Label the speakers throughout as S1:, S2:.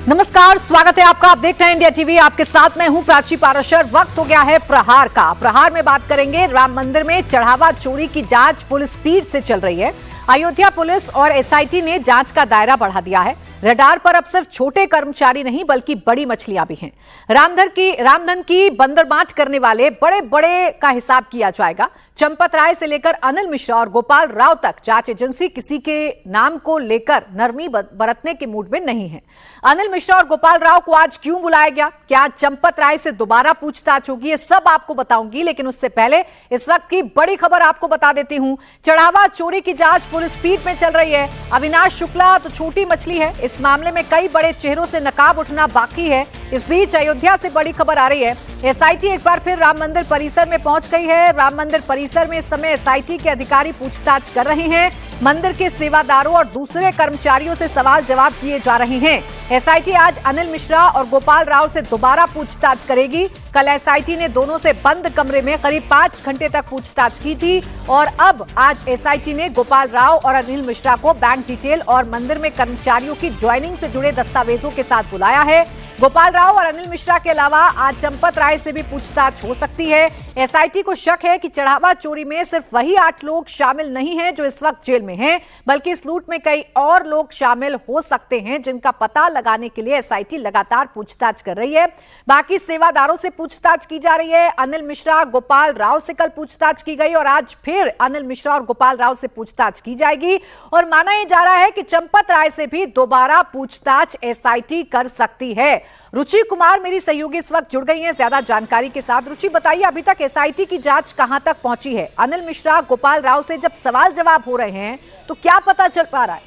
S1: नमस्कार, स्वागत है आपका। आप देख रहे हैं इंडिया टीवी। आपके साथ मैं हूं प्राची पाराशर। वक्त हो गया है प्रहार का। प्रहार में बात करेंगे राम मंदिर में चढ़ावा चोरी की जांच फुल स्पीड से चल रही है। अयोध्या पुलिस और एसआईटी ने जांच का दायरा बढ़ा दिया है। रडार पर अब सिर्फ छोटे कर्मचारी नहीं बल्कि बड़ी मछलियां भी हैं। रामधन की बंदरबांट करने वाले बड़े बड़े का हिसाब किया जाएगा। चंपत राय से लेकर अनिल मिश्रा और गोपाल राव तक जांच एजेंसी किसी के नाम को लेकर नरमी बरतने के मूड में नहीं है। अनिल मिश्रा और गोपाल राव को आज क्यों बुलाया गया, क्या चंपत राय से दोबारा पूछताछ होगी, ये सब आपको बताऊंगी। लेकिन उससे पहले इस वक्त की बड़ी खबर आपको बता देती हूं। चढ़ावा चोरी की जांच फुल स्पीड में चल रही है। अविनाश शुक्ला तो छोटी मछली है, इस मामले में कई बड़े चेहरों से नकाब उठना बाकी है। इस बीच अयोध्या से बड़ी खबर आ रही है। एसआईटी एक बार फिर राम मंदिर परिसर में पहुंच गई है। राम मंदिर परिसर में इस समय एसआईटी के अधिकारी पूछताछ कर रहे हैं। मंदिर के सेवादारों और दूसरे कर्मचारियों से सवाल जवाब किए जा रहे हैं। एसआईटी आज अनिल मिश्रा और गोपाल राव से दोबारा पूछताछ करेगी। कल एसआईटी ने दोनों से बंद कमरे में करीब 5 घंटे तक पूछताछ की थी और अब आज एसआईटी ने गोपाल राव और अनिल मिश्रा को बैंक डिटेल और मंदिर में कर्मचारियों की ज्वाइनिंग से जुड़े दस्तावेजों के साथ बुलाया है। गोपाल राव और अनिल मिश्रा के अलावा आज चंपत राय से भी पूछताछ हो सकती है। एसआईटी को शक है कि चढ़ावा चोरी में सिर्फ वही 8 लोग शामिल नहीं हैं जो इस वक्त जेल में हैं, बल्कि इस लूट में कई और लोग शामिल हो सकते हैं, जिनका पता लगाने के लिए एसआईटी लगातार पूछताछ कर रही है। बाकी सेवादारों से पूछताछ की जा रही है। अनिल मिश्रा, गोपाल राव से कल पूछताछ की गई और आज फिर अनिल मिश्रा और गोपाल राव से पूछताछ की जाएगी। और माना यह जा रहा है कि चंपत राय से भी दोबारा पूछताछ एसआईटी कर सकती है। रुचि कुमार मेरी सहयोगी इस वक्त जुड़ गई हैं ज्यादा जानकारी के साथ। रुचि, बताइए अभी तक एसआईटी की जांच कहां तक पहुंची है? अनिल मिश्रा, गोपाल राव से जब सवाल जवाब हो रहे हैं तो क्या पता चल पा रहा है?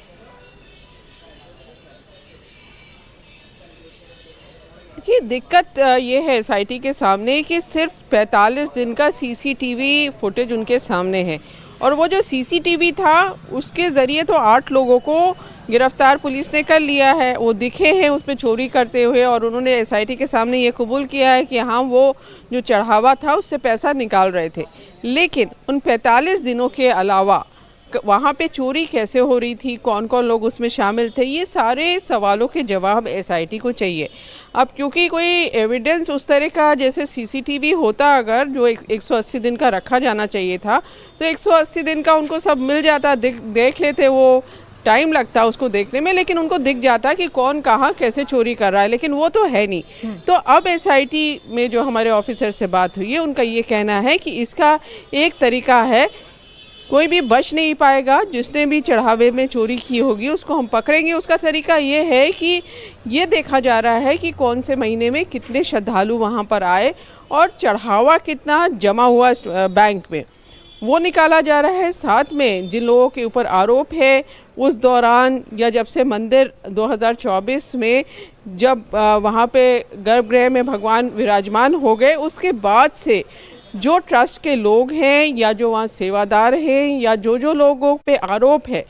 S2: देखिए, दिक्कत ये है एसआईटी के सामने कि सिर्फ 45 दिन का सीसीटीवी फुटेज उनके सामने है और वो जो सीसीटीवी था उसके ज़रिए तो 8 लोगों को गिरफ्तार पुलिस ने कर लिया है। वो दिखे हैं उसमें चोरी करते हुए और उन्होंने एसआईटी के सामने ये कबूल किया है कि हाँ, वो जो चढ़ावा था उससे पैसा निकाल रहे थे। लेकिन उन 45 दिनों के अलावा वहाँ पे चोरी कैसे हो रही थी, कौन कौन लोग उसमें शामिल थे, ये सारे सवालों के जवाब एसआईटी को चाहिए। अब क्योंकि कोई एविडेंस उस तरह का जैसे सीसीटीवी होता अगर जो 180 दिन का रखा जाना चाहिए था, तो 180 दिन का उनको सब मिल जाता, देख लेते। वो टाइम लगता उसको देखने में, लेकिन उनको दिख जाता कि कौन कहाँ कैसे चोरी कर रहा है, लेकिन वो तो है नहीं। तो अब एसआईटी में जो हमारे ऑफिसर से बात हुई है, उनका ये कहना है कि इसका एक तरीका है, कोई भी बच नहीं पाएगा। जिसने भी चढ़ावे में चोरी की होगी उसको हम पकड़ेंगे। उसका तरीका ये है कि ये देखा जा रहा है कि कौन से महीने में कितने श्रद्धालु वहाँ पर आए और चढ़ावा कितना जमा हुआ बैंक में, वो निकाला जा रहा है। साथ में जिन लोगों के ऊपर आरोप है उस दौरान या जब से मंदिर 2024 में जब वहाँ पे गर्भगृह में भगवान विराजमान हो गए, उसके बाद से जो ट्रस्ट के लोग हैं या जो वहाँ सेवादार हैं या जो लोगों पे आरोप है,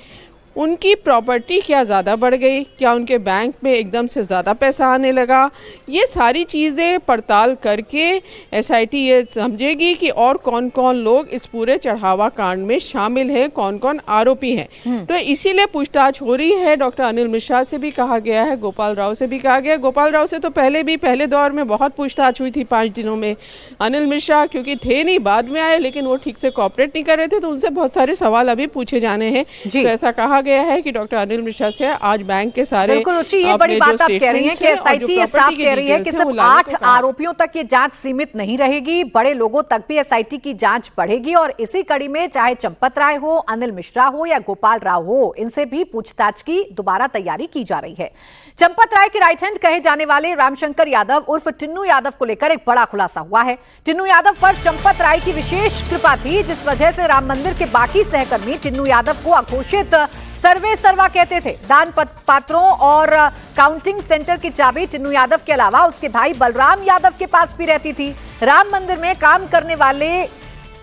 S2: उनकी प्रॉपर्टी क्या ज़्यादा बढ़ गई, क्या उनके बैंक में एकदम से ज़्यादा पैसा आने लगा, ये सारी चीज़ें पड़ताल करके एसआईटी ये समझेगी कि और कौन कौन लोग इस पूरे चढ़ावा कांड में शामिल हैं, कौन कौन आरोपी हैं। तो इसीलिए पूछताछ हो रही है। डॉक्टर अनिल मिश्रा से भी कहा गया है, गोपाल राव से भी कहा गया। गोपाल राव से तो पहले दौर में बहुत पूछताछ हुई थी 5 दिनों में। अनिल मिश्रा क्योंकि थे नहीं, बाद में आए, लेकिन वो ठीक से कोऑपरेट नहीं कर रहे थे, तो उनसे बहुत सारे सवाल अभी पूछे जाने हैं। तो ऐसा कहा गया है कि डॉक्टर अनिल मिश्रा से आज बैंक के सारे
S1: बिल्कुल रुचि, ये बड़ी बात आप कह रही हैं कि एसआईटी ये साफ कह रही है कि सिर्फ 8 आरोपियों तक ये जांच सीमित नहीं रहेगी, बड़े लोगों तक भी एसआईटी की जांच बढ़ेगी। और इसी कड़ी में चाहे चंपत राय हो, अनिल मिश्रा हो या गोपाल राव हो, इनसे भी पूछताछ की दोबारा तैयारी की जा रही है। चंपत राय के राइट हैंड कहे जाने वाले रामशंकर यादव उर्फ टिन्नू यादव को लेकर एक बड़ा खुलासा हुआ है। टिन्नू यादव पर चंपत राय की विशेष कृपा थी, जिस वजह से राम मंदिर के बाकी सहकर्मी टिन्नू यादव को अघोषित सर्वे सर्वा कहते थे। दान पात्रों और काउंटिंग सेंटर की चाबी टिन्नू यादव के अलावा उसके भाई बलराम यादव के पास भी रहती थी। राम मंदिर में काम करने वाले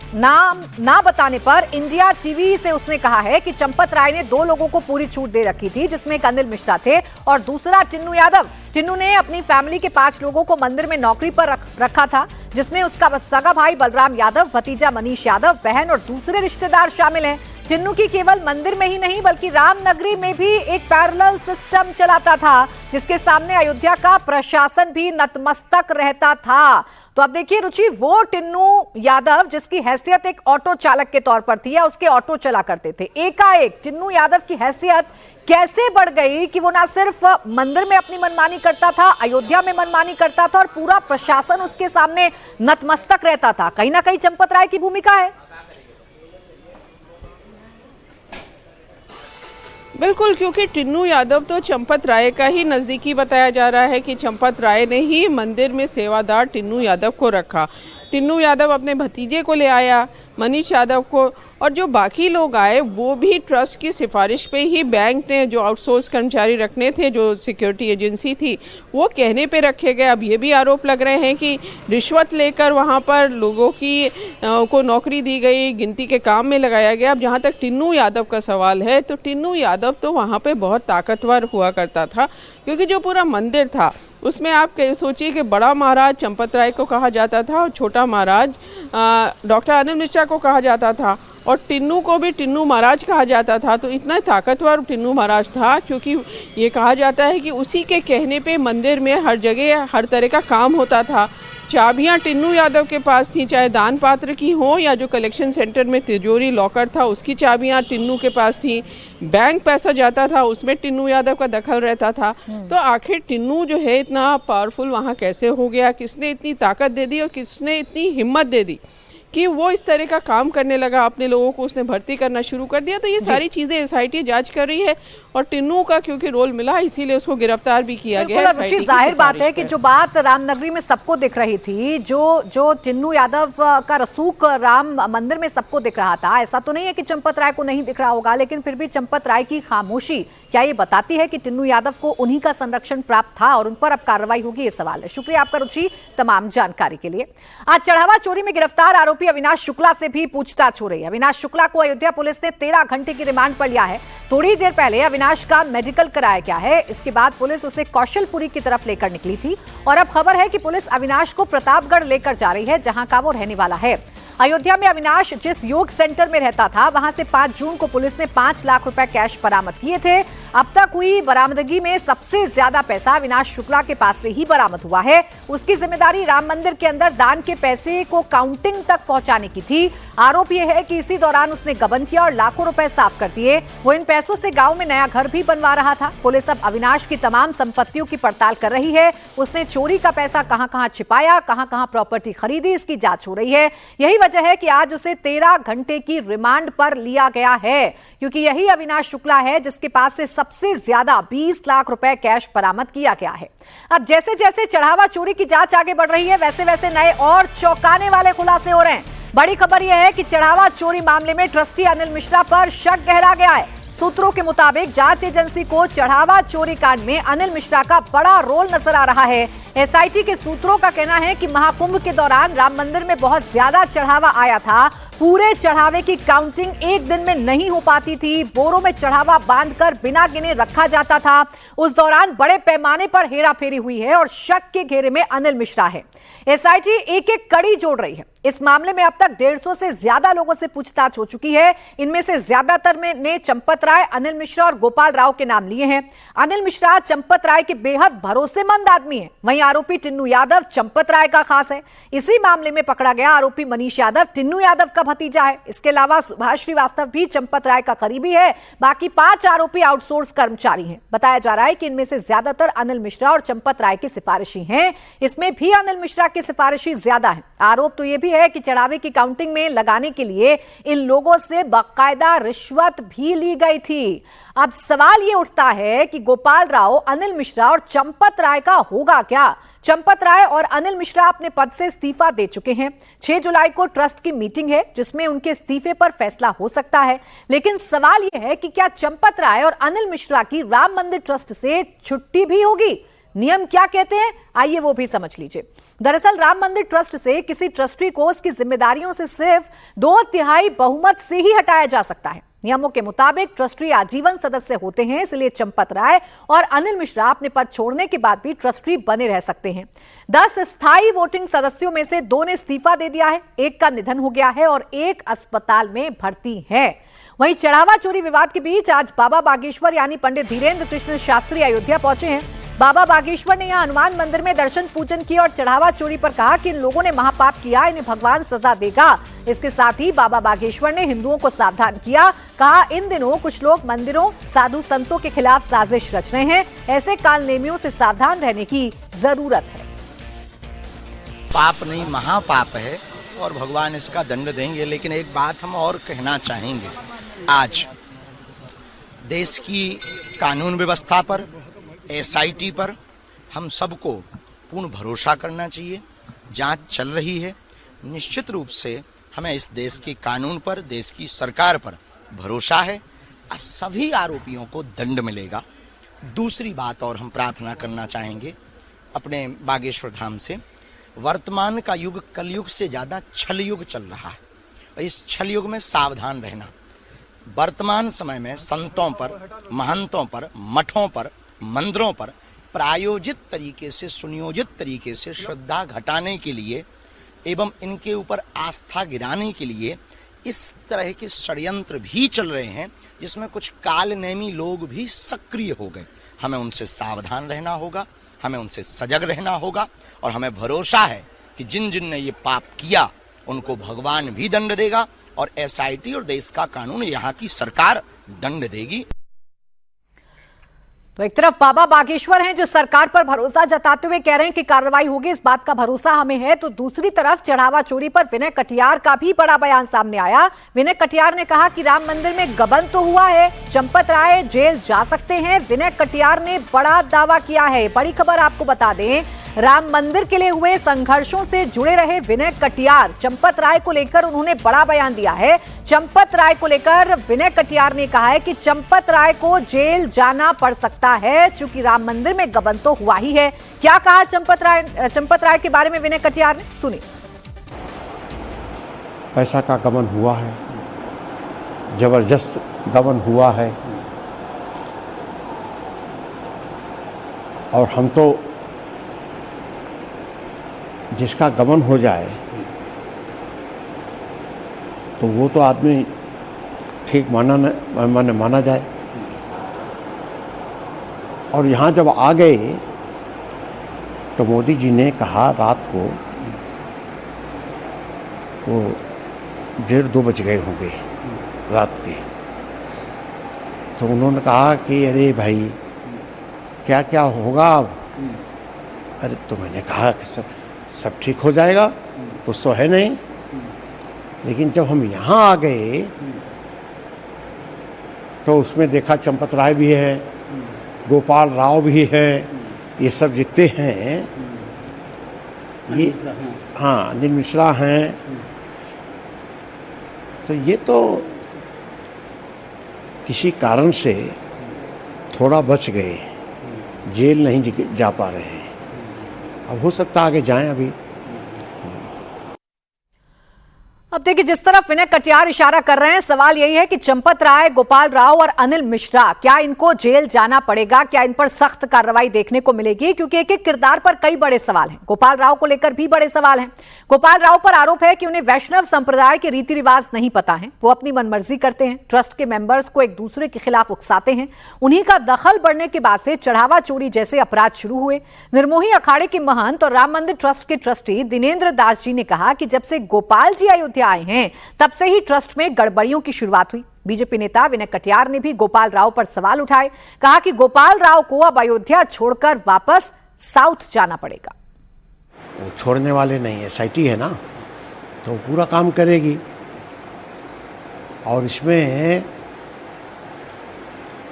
S1: नाम ना बताने पर इंडिया टीवी से उसने कहा है कि चंपत राय ने 2 लोगों को पूरी छूट दे रखी थी, जिसमें एक अनिल मिश्रा थे और दूसरा टिन्नू यादव। टिन्नू ने अपनी फैमिली के 5 लोगों को मंदिर में नौकरी पर रखा था, जिसमें उसका सगा भाई बलराम यादव, भतीजा मनीष यादव, बहन और दूसरे रिश्तेदार शामिल हैं। टिन्नू की केवल मंदिर में ही नहीं बल्कि रामनगरी में भी एक पैरेलल सिस्टम चलाता था, जिसके सामने अयोध्या का प्रशासन भी नतमस्तक रहता था। तो अब देखिए रुचि, वो टिन्नू यादव जिसकी हैसियत एक ऑटो चालक के तौर पर थी या उसके ऑटो चला करते थे, एकाएक टिन्नू यादव की हैसियत कैसे बढ़ गई कि वो ना सिर्फ मंदिर में अपनी मनमानी करता था, अयोध्या में मनमानी करता था और पूरा प्रशासन उसके सामने नतमस्तक रहता था। कहीं ना कहीं चंपत राय की भूमिका है।
S2: बिल्कुल, क्योंकि टिन्नू यादव तो चंपत राय का ही नज़दीकी बताया जा रहा है कि चंपत राय ने ही मंदिर में सेवादार टिन्नू यादव को रखा। टिन्नू यादव अपने भतीजे को ले आया, मनीष यादव को, और जो बाकी लोग आए वो भी ट्रस्ट की सिफारिश पे ही बैंक ने जो आउटसोर्स कर्मचारी रखने थे, जो सिक्योरिटी एजेंसी थी, वो कहने पे रखे गए। अब ये भी आरोप लग रहे हैं कि रिश्वत लेकर वहाँ पर लोगों की को नौकरी दी गई, गिनती के काम में लगाया गया। अब जहाँ तक टिन्नू यादव का सवाल है तो टिन्नू यादव तो वहाँ पे बहुत ताकतवर हुआ करता था, क्योंकि जो पूरा मंदिर था उसमें आप सोचिए कि बड़ा महाराज चंपत राय को कहा जाता था और छोटा महाराज डॉक्टर अनिल मिश्रा को कहा जाता था, और टिन्नू को भी टिन्नू महाराज कहा जाता था। तो इतना ताकतवर टिन्नू महाराज था, क्योंकि ये कहा जाता है कि उसी के कहने पे मंदिर में हर जगह हर तरह का काम होता था। चाबियां टिन्नू यादव के पास थी, चाहे दान पात्र की हो या जो कलेक्शन सेंटर में तिजोरी लॉकर था उसकी चाबियां टिन्नू के पास थी। बैंक पैसा जाता था उसमें टिन्नू यादव का दखल रहता था। तो आखिर टिन्नू जो है इतना पावरफुल वहाँ कैसे हो गया, किसने इतनी ताकत दे दी और किसने इतनी हिम्मत दे दी कि वो इस तरह का काम करने लगा, अपने लोगों को उसने भर्ती करना शुरू कर दिया। तो ये सारी चीज़ें एसआईटी जांच कर रही है और टिन्नू का क्योंकि रोल मिला इसीलिए उसको गिरफ्तार भी किया गया है।
S1: जाहिर बात है कि जो बात रामनगरी में सबको दिख रही थी, जो टिन्नू यादव का रसूख राम मंदिर में सबको दिख रहा था, ऐसा तो नहीं है कि चंपत राय को नहीं दिख रहा होगा, लेकिन फिर भी चंपत राय की खामोशी क्या ये बताती है कि टिन्नू यादव को उन्हीं का संरक्षण प्राप्त था और उन पर अब कार्रवाई होगी, ये सवाल है। शुक्रिया आपका रुचि तमाम जानकारी के लिए। आज चढ़ावा चोरी में गिरफ्तार आरोपी अविनाश शुक्ला से भी पूछताछ हो रही है। अविनाश शुक्ला को अयोध्या पुलिस ने 13 घंटे की रिमांड पर लिया है। थोड़ी देर पहले अविनाश का मेडिकल कराया गया है। इसके बाद पुलिस उसे कौशलपुरी की तरफ लेकर निकली थी और अब खबर है कि पुलिस अविनाश को प्रतापगढ़ लेकर जा रही है, जहां का वो रहने वाला है। अयोध्या में अविनाश जिस योग सेंटर में रहता था वहां से 5 जून को पुलिस ने 5 लाख रुपए कैश बरामद किए थे। अब तक हुई बरामदगी में सबसे ज्यादा पैसा अविनाश शुक्ला के पास से ही बरामद हुआ है। उसकी जिम्मेदारी राम मंदिर के अंदर दान के पैसे को काउंटिंग तक पहुंचाने की थी। आरोप यह है कि इसी दौरान उसने गबन किया और लाखों रुपए साफ कर दिए। वो इन पैसों से गांव में नया घर भी बनवा रहा था। पुलिस अब अविनाश की तमाम संपत्तियों की पड़ताल कर रही है। उसने चोरी का पैसा कहां-कहां छिपाया, कहां-कहां प्रॉपर्टी खरीदी, इसकी जांच हो रही है। यही वजह है कि आज उसे 13 घंटे की रिमांड पर लिया गया है, क्योंकि यही अविनाश शुक्ला है जिसके पास से सबसे ज्यादा 20 लाख रुपए कैश बरामद किया गया है। अब जैसे जैसे चढ़ावा चोरी की जांच आगे बढ़ रही है, वैसे वैसे नए और चौंकाने वाले खुलासे हो रहे हैं। बड़ी खबर यह है कि चढ़ावा चोरी मामले में ट्रस्टी अनिल मिश्रा पर शक गहरा गया है। सूत्रों के मुताबिक जांच एजेंसी को चढ़ावा चोरी कांड में अनिल मिश्रा का बड़ा रोल नजर आ रहा है। एसआईटी के सूत्रों का कहना है कि महाकुंभ के दौरान राम मंदिर में बहुत ज्यादा चढ़ावा आया था। पूरे चढ़ावे की काउंटिंग एक दिन में नहीं हो पाती थी। बोरों में चढ़ावा बांधकर बिना गिने रखा जाता था। उस दौरान बड़े पैमाने पर हेराफेरी हुई है और शक के घेरे में अनिल मिश्रा है। एसआईटी एक एक कड़ी जोड़ रही है। इस मामले में अब तक 150 से ज्यादा लोगों से पूछताछ हो चुकी है। इनमें से ज्यादातर ने चंपत राय, अनिल मिश्रा और गोपाल राव के नाम लिए हैं। अनिल मिश्रा चंपत राय के बेहद भरोसेमंद आदमी है। वहीं आरोपी टिन्नू यादव चंपत राय का खास है। इसी मामले में पकड़ा गया आरोपी मनीष यादव टिन्नू यादव का भतीजा है। इसके अलावा सुभाष श्रीवास्तव भी चंपत राय का करीबी है। बाकी 5 आरोपी आउटसोर्स कर्मचारी हैं। बताया जा रहा है कि इनमें से ज्यादातर अनिल मिश्रा और चंपत राय की सिफारिशी हैं। इसमें भी अनिल मिश्रा की सिफारिशी ज्यादा है। आरोप तो यह भी है कि चढ़ावे की काउंटिंग में लगाने के लिए इन लोगों से बाकायदा रिश्वत भी ली गई थी। अब सवाल ये उठता है कि गोपाल राव, अनिल मिश्रा और चंपत राय का होगा क्या? चंपत राय और अनिल मिश्रा अपने पद से इस्तीफा दे चुके हैं। 6 जुलाई को ट्रस्ट की मीटिंग है जिसमें उनके इस्तीफे पर फैसला हो सकता है। लेकिन सवाल यह है कि क्या चंपत राय और अनिल मिश्रा की राम मंदिर ट्रस्ट से छुट्टी भी होगी? नियम क्या कहते हैं, आइए वो भी समझ लीजिए। दरअसल राम मंदिर ट्रस्ट से किसी ट्रस्टी को उसकी जिम्मेदारियों से सिर्फ 2/3 बहुमत से ही हटाया जा सकता है। नियमों के मुताबिक ट्रस्टी आजीवन सदस्य होते हैं, इसलिए चंपत राय और अनिल मिश्रा अपने पद छोड़ने के बाद भी ट्रस्टी बने रह सकते हैं। 10 स्थायी वोटिंग सदस्यों में से 2 ने इस्तीफा दे दिया है, 1 का निधन हो गया है और 1 अस्पताल में भर्ती है। वहीं चढ़ावा चोरी विवाद के बीच आज बाबा बागेश्वर यानी पंडित धीरेन्द्र कृष्ण शास्त्री अयोध्या पहुंचे हैं। बाबा बागेश्वर ने यहां हनुमान मंदिर में दर्शन पूजन किया और चढ़ावा चोरी पर कहा कि इन लोगों ने महापाप किया, इन्हें भगवान सजा देगा। इसके साथ ही बाबा बागेश्वर ने हिंदुओं को सावधान किया, कहा इन दिनों कुछ लोग मंदिरों, साधु संतों के खिलाफ साजिश रच रहे हैं, ऐसे कालनेमियों से सावधान रहने की जरूरत है।
S3: पाप नहीं महापाप है और भगवान इसका दंड देंगे। लेकिन एक बात हम और कहना चाहेंगे, आज देश की कानून व्यवस्था पर, SIT पर हम सबको पूर्ण भरोसा करना चाहिए। जांच चल रही है, निश्चित रूप से हमें इस देश के कानून पर, देश की सरकार पर भरोसा है। सभी आरोपियों को दंड मिलेगा। दूसरी बात और हम प्रार्थना करना चाहेंगे अपने बागेश्वर धाम से, वर्तमान का युग कलयुग से ज़्यादा छल युग चल रहा है और इस छल युग में सावधान रहना। वर्तमान समय में संतों पर, महंतों पर, मठों पर, मंदिरों पर प्रायोजित तरीके से, सुनियोजित तरीके से श्रद्धा घटाने के लिए एवं इनके ऊपर आस्था गिराने के लिए इस तरह के षड्यंत्र भी चल रहे हैं, जिसमें कुछ कालनेमी लोग भी सक्रिय हो गए। हमें उनसे सावधान रहना होगा, हमें उनसे सजग रहना होगा और हमें भरोसा है कि जिन जिन ने ये पाप किया उनको भगवान भी दंड देगा और SIT और देश का कानून, यहाँ की सरकार दंड देगी।
S1: तो एक तरफ बाबा बागेश्वर हैं जो सरकार पर भरोसा जताते हुए कह रहे हैं कि कार्रवाई होगी, इस बात का भरोसा हमें है, तो दूसरी तरफ चढ़ावा चोरी पर विनय कटियार का भी बड़ा बयान सामने आया। विनय कटियार ने कहा कि राम मंदिर में गबन तो हुआ है, चंपत राय जेल जा सकते हैं। विनय कटियार ने बड़ा दावा किया है। बड़ी खबर आपको बता दें, राम मंदिर के लिए हुए संघर्षों से जुड़े रहे विनय कटियार, चंपत राय को लेकर उन्होंने बड़ा बयान दिया है। चंपत राय को लेकर विनय कटियार ने कहा है कि चंपत राय को जेल जाना पड़ सकता है, चूंकि राम मंदिर में गबन तो हुआ ही है। क्या कहा चंपत राय के बारे में विनय कटियार ने, सुनिए।
S4: पैसा का गबन हुआ है, जबरदस्त गबन हुआ है और हम तो जिसका गबन हो जाए तो वो तो आदमी ठीक माना जाए। और यहाँ जब आ गए तो मोदी जी ने कहा रात को वो 1:30-2 बज गए होंगे रात के, तो उन्होंने कहा कि अरे भाई क्या क्या होगा अब। अरे तो मैंने कहा कि सब ठीक हो जाएगा, कुछ तो है नहीं। लेकिन जब हम यहाँ आ गए तो उसमें देखा चंपत राय भी है, गोपाल राव भी है, ये सब जितने हैं, ये हाँ अनिल मिश्रा हैं, तो ये तो किसी कारण से थोड़ा बच गए, जेल नहीं जा पा रहे हैं। अब हो सकता आगे जाएं। अभी
S1: अब देखिए, जिस तरफ विनय कटियार इशारा कर रहे हैं, सवाल यही है कि चंपत राय, गोपाल राव और अनिल मिश्रा, क्या इनको जेल जाना पड़ेगा? क्या इन पर सख्त कार्रवाई देखने को मिलेगी? क्योंकि एक एक किरदार पर कई बड़े सवाल हैं। गोपाल राव को लेकर भी बड़े सवाल हैं। गोपाल राव पर आरोप है कि उन्हें वैष्णव संप्रदाय के रीति रिवाज नहीं पता है, वो अपनी मनमर्जी करते हैं, ट्रस्ट के मेंबर्स को एक दूसरे के खिलाफ उकसाते हैं। उन्हीं का दखल बढ़ने के बाद से चढ़ावा चोरी जैसे अपराध शुरू हुए। निर्मोही अखाड़े के महंत और राम मंदिर ट्रस्ट के ट्रस्टी दिनेंद्र दास जी ने कहा कि जब से गोपाल जी अयोध्या आए हैं तब से ही ट्रस्ट में गड़बड़ियों की शुरुआत हुई। बीजेपी नेता विनय कटियार ने भी गोपाल राव पर सवाल उठाए, कहा कि गोपाल राव को अब अयोध्या छोड़कर वापस साउथ जाना पड़ेगा।
S4: वो छोड़ने वाले नहीं है, SIT है ना, तो पूरा काम करेगी। और इसमें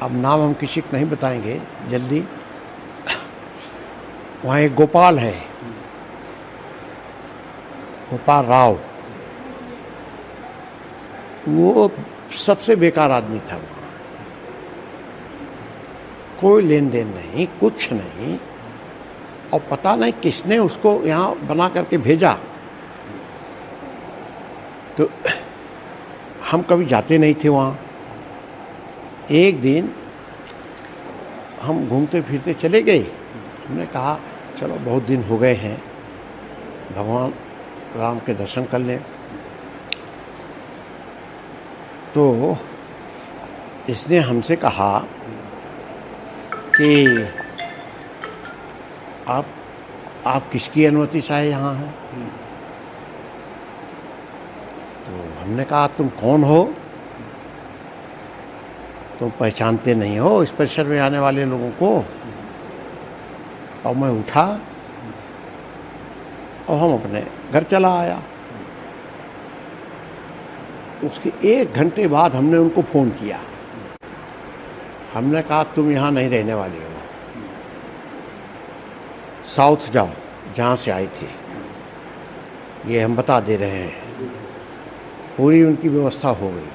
S4: अब नाम हम किसी को नहीं बताएंगे जल्दी। वहाँ एक गोपाल है, गोपाल राव, वो सबसे बेकार आदमी था। कोई लेन देन नहीं, कुछ नहीं, और पता नहीं किसने उसको यहाँ बना करके भेजा। तो हम कभी जाते नहीं थे वहाँ, एक दिन हम घूमते फिरते चले गए। हमने कहा चलो बहुत दिन हो गए हैं, भगवान राम के दर्शन कर लें। तो इसने हमसे कहा कि आप किसकी अनुमति से आए यहाँ हैं? तो हमने कहा तुम कौन हो? तुम पहचानते नहीं हो इस परिसर में आने वाले लोगों को? और मैं उठा और हम अपने घर चला आया। उसके 1 घंटे बाद हमने उनको फ़ोन किया। हमने कहा तुम यहाँ नहीं रहने वाले हो, साउथ जाओ जहाँ से आए थे। ये हम बता दे रहे हैं। पूरी उनकी व्यवस्था हो गई।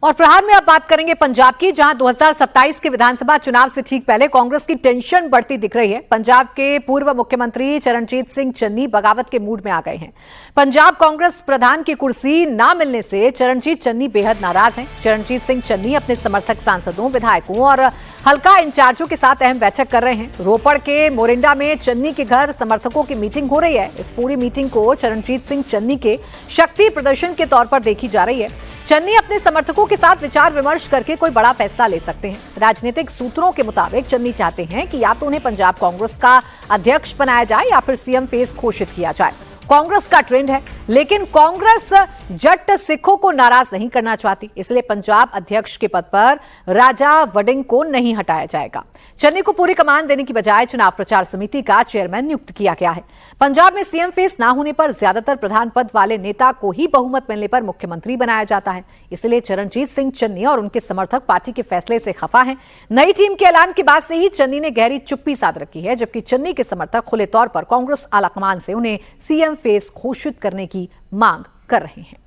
S1: और प्रहार में अब बात करेंगे पंजाब की, जहां 2027 के विधानसभा चुनाव से ठीक पहले कांग्रेस की टेंशन बढ़ती दिख रही है। पंजाब के पूर्व मुख्यमंत्री चरणजीत सिंह चन्नी बगावत के मूड में आ गए हैं। पंजाब कांग्रेस प्रधान की कुर्सी ना मिलने से चरणजीत चन्नी बेहद नाराज हैं। चरणजीत सिंह चन्नी अपने समर्थक सांसदों, विधायकों और हल्का इंचार्जों के साथ अहम बैठक कर रहे हैं। रोपड़ के मोरिंडा में चन्नी के घर समर्थकों की मीटिंग हो रही है। इस पूरी मीटिंग को चरणजीत सिंह चन्नी के शक्ति प्रदर्शन के तौर पर देखी जा रही है। चन्नी अपने समर्थकों के साथ विचार विमर्श करके कोई बड़ा फैसला ले सकते हैं। राजनीतिक सूत्रों के मुताबिक चन्नी चाहते हैं कि या तो उन्हें पंजाब कांग्रेस का अध्यक्ष बनाया जाए या फिर सीएम फेस घोषित किया जाए। कांग्रेस का ट्रेंड है, लेकिन कांग्रेस जट सिखों को नाराज नहीं करना चाहती, इसलिए पंजाब अध्यक्ष के पद पर राजा वडिंग को नहीं हटाया जाएगा। चन्नी को पूरी कमान देने की बजाय चुनाव प्रचार समिति का चेयरमैन नियुक्त किया गया है। पंजाब में सीएम फेस ना होने पर ज्यादातर प्रधान पद वाले नेता को ही बहुमत मिलने पर मुख्यमंत्री बनाया जाता है। इसलिए चरणजीत सिंह चन्नी और उनके समर्थक पार्टी के फैसले से खफा हैं। नई टीम के ऐलान के बाद से ही चन्नी ने गहरी चुप्पी साध रखी है, जबकि चन्नी के समर्थक खुले तौर पर कांग्रेस आलाकमान से उन्हें सीएम फेस घोषित करने की मांग कर रहे हैं।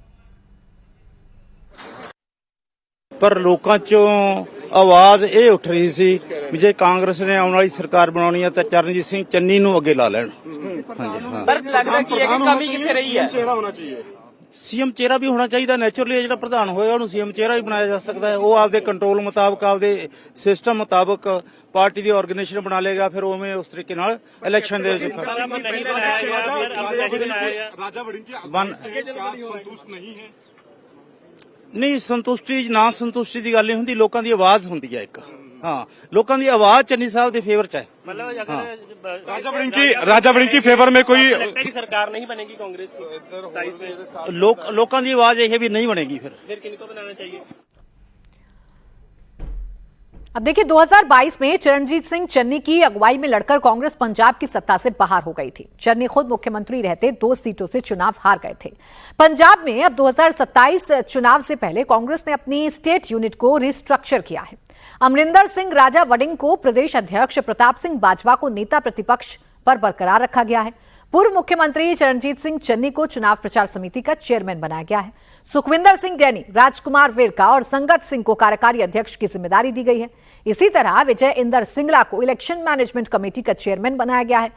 S5: पर लोकां चों आवाज ਇਹ ਉੱਠ ਰਹੀ ਸੀ ਵੀ ਜੇ ਕਾਂਗਰਸ ਨੇ ਆਉਣ ਵਾਲੀ ਸਰਕਾਰ ਬਣਾਉਣੀ ਹੈ ਤਾਂ ਚਰਨਜੀਤ ਸਿੰਘ ਚੰਨੀ ਨੂੰ ਅੱਗੇ ਲਾ ਲੈਣ।
S6: ਪਰ ਲੱਗਦਾ ਕੀ ਹੈ ਕਿ ਕਮੀ ਕਿੱਥੇ ਰਹੀ ਹੈ? ਚਿਹਰਾ ਹੋਣਾ ਚਾਹੀਏ,
S5: ਸੀਐਮ ਚਿਹਰਾ ਵੀ ਹੋਣਾ ਚਾਹੀਦਾ। ਨੈਚੁਰਲੀ ਜਿਹੜਾ ਪ੍ਰਧਾਨ ਹੋਏਗਾ ਉਹਨੂੰ ਸੀਐਮ ਚਿਹਰਾ ਹੀ ਬਣਾਇਆ ਜਾ ਸਕਦਾ ਹੈ। ਉਹ ਆਪਦੇ ਕੰਟਰੋਲ ਮੁਤਾਬਕ, ਆਪਦੇ ਸਿਸਟਮ ਮੁਤਾਬਕ ਪਾਰਟੀ ਦੀ ਆਰਗੇਨਾਈਜੇਸ਼ਨ ਬਣਾ ਲੇਗਾ। ਫਿਰ ਉਵੇਂ ਉਸ ਤਰੀਕੇ ਨਾਲ ਇਲੈਕਸ਼ਨ ਦੇ ਵਿੱਚ
S6: ਰਾਜਾ ਵੜਿੰਗ ਕੀ ਸੰਤੁਸ਼ਟ ਨਹੀਂ ਹੈ।
S5: ਨਹੀਂ, ਸੰਤੁਸ਼ਟੀ ਨਾ ਸੰਤੁਸ਼ਟੀ ਦੀ ਗੱਲ ਨਹੀਂ ਹੁੰਦੀ, ਲੋਕਾਂ ਦੀ ਆਵਾਜ਼ ਹੁੰਦੀ ਹੈ ਇੱਕ। ਹਾਂ, ਲੋਕਾਂ ਦੀ ਆਵਾਜ਼ ਚੰਨੀ ਸਾਹਿਬ ਦੇ ਫੇਵਰ ਚ ਹੈ।
S6: राजा वड़िंग की फेवर में कोई सरकार नहीं बनेगी कांग्रेस की।
S5: लोगों की आवाज यह भी नहीं बनेगी। फिर
S6: किनको बनाना चाहिए?
S1: अब देखिए, 2022 में चरणजीत सिंह चन्नी की अगुवाई में लड़कर कांग्रेस पंजाब की सत्ता से बाहर हो गई थी। चन्नी खुद मुख्यमंत्री रहते 2 सीटों से चुनाव हार गए थे। पंजाब में अब 2027 चुनाव से पहले कांग्रेस ने अपनी स्टेट यूनिट को रिस्ट्रक्चर किया है। अमरिंदर सिंह राजा वडिंग को प्रदेश अध्यक्ष, प्रताप सिंह बाजवा को नेता प्रतिपक्ष पर बरकरार रखा गया है। पूर्व मुख्यमंत्री चरणजीत सिंह चन्नी को चुनाव प्रचार समिति का चेयरमैन बनाया गया है। सुखविंदर सिंह डैनी, राजकुमार वेरका और संगत सिंह को कार्यकारी अध्यक्ष की जिम्मेदारी दी गई है। इसी तरह विजय इंदर सिंगला को इलेक्शन मैनेजमेंट कमेटी का चेयरमैन बनाया गया है।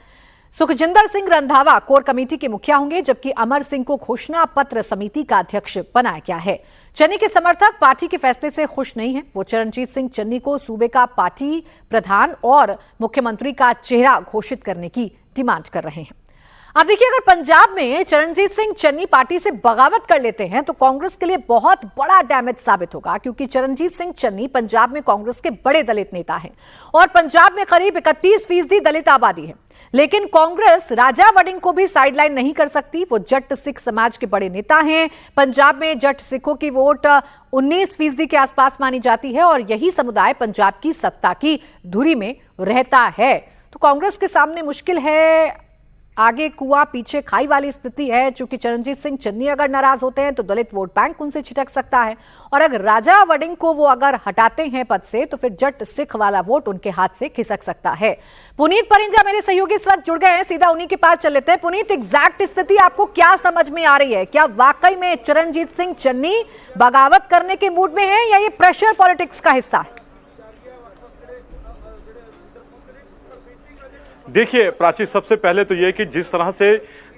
S1: सुखजिंदर सिंह रंधावा कोर कमेटी के मुखिया होंगे, जबकि अमर सिंह को घोषणा पत्र समिति का अध्यक्ष बनाया गया है। चन्नी के समर्थक पार्टी के फैसले से खुश नहीं हैं। वो चरणजीत सिंह चन्नी को सूबे का पार्टी प्रधान और मुख्यमंत्री का चेहरा घोषित करने की डिमांड कर रहे हैं। अब देखिए, अगर पंजाब में चरणजीत सिंह चन्नी पार्टी से बगावत कर लेते हैं तो कांग्रेस के लिए बहुत बड़ा डैमेज साबित होगा, क्योंकि चरणजीत सिंह चन्नी पंजाब में कांग्रेस के बड़े दलित नेता हैं और पंजाब में करीब 31% दलित आबादी है। लेकिन कांग्रेस राजा वडिंग को भी साइडलाइन नहीं कर सकती। वो जट सिख समाज के बड़े नेता हैं। पंजाब में जट सिखों की वोट 19% के आसपास मानी जाती है और यही समुदाय पंजाब की सत्ता की धुरी में रहता है। तो कांग्रेस के सामने मुश्किल है, आगे कुआं पीछे खाई वाली स्थिति है। चूंकि चरणजीत सिंह चन्नी अगर नाराज होते हैं तो दलित वोट बैंक उनसे छिटक सकता है, और अगर राजा वडिंग को वो अगर हटाते हैं पद से तो फिर जट सिख वाला वोट उनके हाथ से खिसक सकता है। पुनीत परिंजा मेरे सहयोगी इस वक्त जुड़ गए हैं, सीधा उन्हीं के पास चल लेते हैं। पुनीत, एग्जैक्ट स्थिति आपको क्या समझ में आ रही है? क्या वाकई में चरणजीत सिंह चन्नी बगावत करने के मूड में है या ये प्रेशर पॉलिटिक्स का हिस्सा है?
S7: देखिए प्राची, सबसे पहले तो यह कि जिस तरह से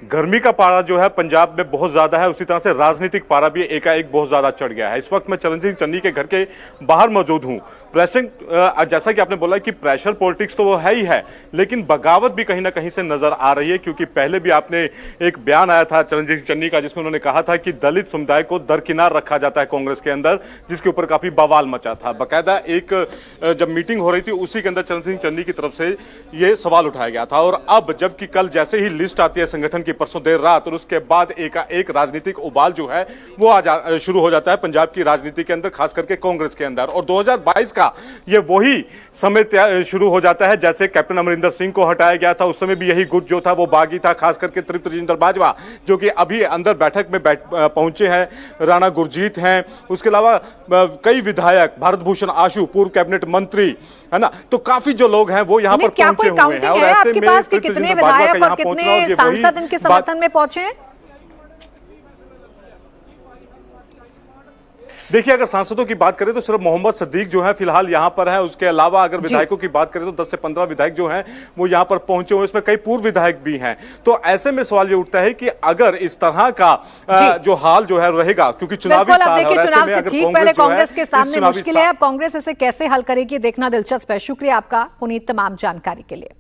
S7: गर्मी का पारा जो है पंजाब में बहुत ज्यादा है, उसी तरह से राजनीतिक पारा भी एकाएक बहुत ज्यादा चढ़ गया है। इस वक्त मैं चरण सिंह चन्नी के घर के बाहर मौजूद हूं। जैसा कि आपने बोला कि प्रेशर पॉलिटिक्स तो वो है ही है, लेकिन बगावत भी कहीं ना कहीं से नजर आ रही है, क्योंकि पहले भी आपने एक बयान आया था चरण सिंह चन्नी का, जिसमें उन्होंने कहा था कि दलित समुदाय को दरकिनार रखा जाता है कांग्रेस के अंदर, जिसके ऊपर काफी बवाल मचा था। बकायदा एक जब मीटिंग हो रही थी उसी के अंदर चरण सिंह चन्नी की तरफ से यह सवाल उठाया गया था। और अब जबकि कल जैसे ही लिस्ट आती है संगठन की परसों देर रात, और उसके बाद एक राजनीतिक उबाल जो है वो शुरू हो जाता है पंजाब की राजनीति के अंदर, खास करके कांग्रेस के अंदर। और 2022 का ये वही समय शुरू हो जाता है जैसे कैप्टन अमरिंदर सिंह को हटाया गया था, उस समय भी यही गुट जो था वो बागी था, खास करके तृप्त रजिंदर बाजवा जो कि अभी अंदर बैठक में पहुंचे हैं, राणा गुरजीत हैं, उसके अलावा कई विधायक, भारत भूषण आशु पूर्व कैबिनेट मंत्री, है ना, तो काफी जो लोग हैं वो यहाँ पर पहुंचे हुए हैं। और ऐसे में
S1: कितने विधायक और कितने सांसद इनके समर्थन में पहुंचे हैं?
S7: देखिए, अगर सांसदों की बात करें तो सिर्फ मोहम्मद सदीक जो है फिलहाल यहां पर है। उसके अलावा अगर विधायकों की बात करें तो 10 से 15 विधायक जो हैं वो यहां पर पहुंचे हुए, इसमें कई पूर्व विधायक भी हैं। तो ऐसे में सवाल ये उठता है कि अगर इस तरह का जो हाल जो है रहेगा, क्योंकि चुनावी साल है, और ऐसे में अगर
S1: कांग्रेस के सामने मुश्किल है, अब कांग्रेस इसे कैसे हल करेगी देखना दिलचस्प है। शुक्रिया आपका पुनीत तमाम जानकारी के लिए।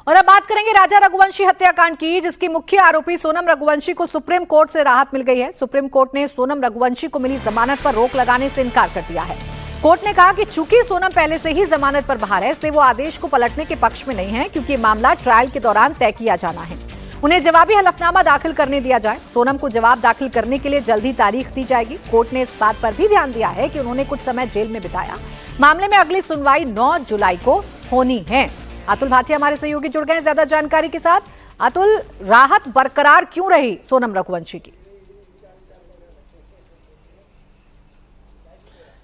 S1: और अब बात करेंगे राजा रघुवंशी हत्याकांड की, जिसकी मुख्य आरोपी सोनम रघुवंशी को सुप्रीम कोर्ट से राहत मिल गई है। सुप्रीम कोर्ट ने सोनम रघुवंशी को मिली जमानत पर रोक लगाने से इनकार कर दिया है। कोर्ट ने कहा कि चूंकि सोनम पहले से ही जमानत पर बाहर है, इसलिए वो आदेश को पलटने के पक्ष में नहीं है, क्योंकि मामला ट्रायल के दौरान तय किया जाना है। उन्हें जवाबी हलफनामा दाखिल करने दिया जाए। सोनम को जवाब दाखिल करने के लिए जल्दी तारीख दी जाएगी। कोर्ट ने इस बात पर भी ध्यान दिया है कि उन्होंने कुछ समय जेल में बिताया। मामले में अगली सुनवाई 9 जुलाई को होनी है। अतुल भाटिया हमारे सहयोगी जुड़ गए हैं ज्यादा जानकारी के साथ। अतुल, राहत बरकरार क्यों रही सोनम रघुवंशी की?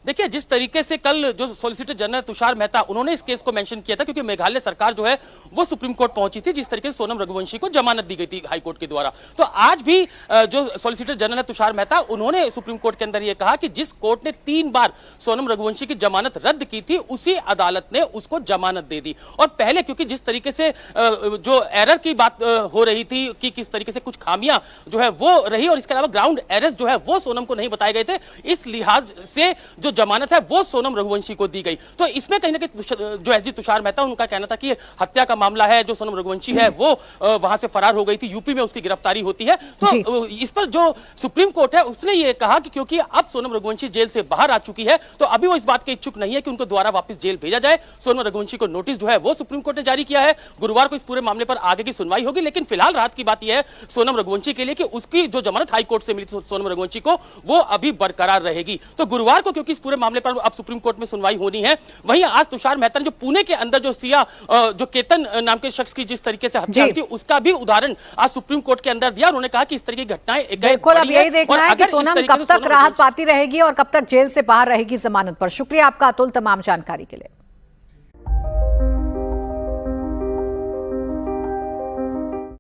S8: देखिए, जिस तरीके से कल जो सॉलिसिटर जनरल तुषार मेहता उन्होंने इस केस को मेंशन किया था, क्योंकि मेघालय सरकार जो है वो सुप्रीम कोर्ट पहुंची थी, जिस तरीके से सोनम रघुवंशी को जमानत दी गई थी हाई कोर्ट के द्वारा। तो आज भी जो सॉलिसिटर जनरल तुषार मेहता उन्होंने सुप्रीम कोर्ट के अंदर ये कहा कि जिस कोर्ट ने 3 बार सोनम रघुवंशी की जमानत रद्द की थी, उसी अदालत ने उसको जमानत दे दी। और पहले क्योंकि जिस तरीके से जो एरर की बात हो रही थी कि किस तरीके से कुछ खामियां जो है वो रही, और इसके अलावा ग्राउंड एरर्स जो है वो सोनम को नहीं बताए गए थे, इस लिहाज से जो जमानत है वो सोनम रघुवंशी को दी गई। तो इसमें कहीं ना कहीं जो एसजी तुषार मेहता उनका कहना था कि हत्या का मामला है, जो सोनम रघुवंशी है वो वहां से फरार हो गई थी, यूपी में उसकी गिरफ्तारी होती है। तो इस पर जो सुप्रीम कोर्ट है उसने ये कहा कि क्योंकि अब सोनम रघुवंशी जेल से बाहर आ चुकी है, तो अभी वो इस बात के इच्छुक नहीं है कि उनको दोबारा वापस जेल भेजा जाए। सोनम रघुवंशी को नोटिस जो है वो सुप्रीम कोर्ट ने जारी किया है। गुरुवार को इस पूरे मामले पर आगे की सुनवाई होगी, लेकिन फिलहाल रात की बात यह है सोनम रघुवंशी के लिए कि उसकी जो जमानत हाई कोर्ट से मिली थी सोनम रघुवंशी को, वो अभी बरकरार रहेगी। तो गुरुवार को क्योंकि इस पूरे मामले पर अब सुप्रीम कोर्ट में सुनवाई होनी है, वहीं आज तुषार मेहता ने जो पुणे के अंदर जो सिया जो केतन नाम के शख्स की जिस तरीके से हत्या थी, उसका भी उदाहरण आज सुप्रीम कोर्ट के अंदर दिया। उन्होंने कहा कि इस तरह की घटनाएं
S1: बिल्कुल अब यही देखना है कि सोनम कब तक राहत पाती रहेगी और कब तक जेल से बाहर रहेगी जमानत पर। शुक्रिया आपका अतुल तमाम जानकारी के लिए।